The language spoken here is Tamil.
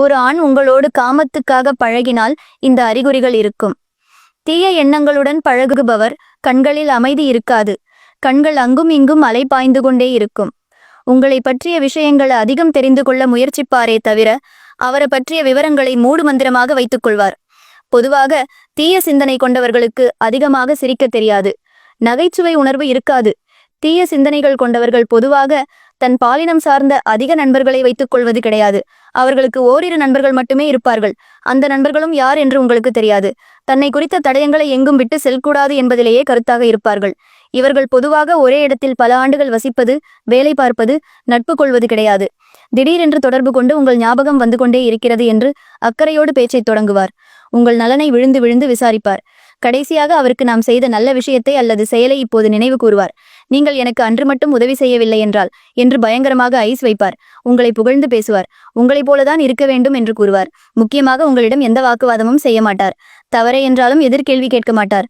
ஒரு ஆண் உங்களோடு காமத்துக்காக பழகினால் இந்த அறிகுறிகள் இருக்கும். தீய எண்ணங்களுடன் பழகுபவர் கண்களில் அமைதி இருக்காது. கண்கள் அங்கும் இங்கும் அலைபாய்ந்து கொண்டே இருக்கும். உங்களை பற்றிய விஷயங்களை அதிகம் தெரிந்து கொள்ள முயற்சிப்பாரே தவிர அவரை பற்றிய விவரங்களை மூடு மந்திரமாக வைத்துக் கொள்வார். பொதுவாக தீய சிந்தனை கொண்டவர்களுக்கு அதிகமாக சிரிக்க தெரியாது. நகைச்சுவை உணர்வு இருக்காது. தீய சிந்தனைகள் கொண்டவர்கள் பொதுவாக தன் பாலினம் சார்ந்த அதிக நண்பர்களை வைத்துக் கொள்வது கிடையாது. அவர்களுக்கு ஓரிரு நண்பர்கள் மட்டுமே இருப்பார்கள். அந்த நண்பர்களும் யார் என்று உங்களுக்கு தெரியாது. தன்னை குறித்த தடயங்களை எங்கும் விட்டு செல்லக்கூடாது என்பதிலேயே கருத்தாக இருப்பார்கள். இவர்கள் பொதுவாக ஒரே இடத்தில் பல ஆண்டுகள் வசிப்பது, வேலை பார்ப்பது, நட்பு கொள்வது கிடையாது. திடீரென்று தொடர்பு கொண்டு உங்கள் ஞாபகம் வந்து கொண்டே இருக்கிறது என்று அக்கறையோடு பேச்சை தொடங்குவார். உங்கள் நலனை விழுந்து விழுந்து விசாரிப்பார். கடைசியாக அவருக்கு நாம் செய்த நல்ல விஷயத்தை அல்லது செயலை இப்போது நினைவு கூறுவார். நீங்கள் எனக்கு அன்று மட்டும் உதவி செய்யவில்லை என்றால் என்று பயங்கரமாக ஐஸ் வைப்பார். உங்களை புகழ்ந்து பேசுவார். உங்களைப் போலதான் இருக்க வேண்டும் என்று கூறுவார். முக்கியமாக உங்களிடம் எந்த வாக்குவாதமும் செய்ய மாட்டார். தவறே என்றாலும் எதிர்கேள்வி கேட்க மாட்டார்.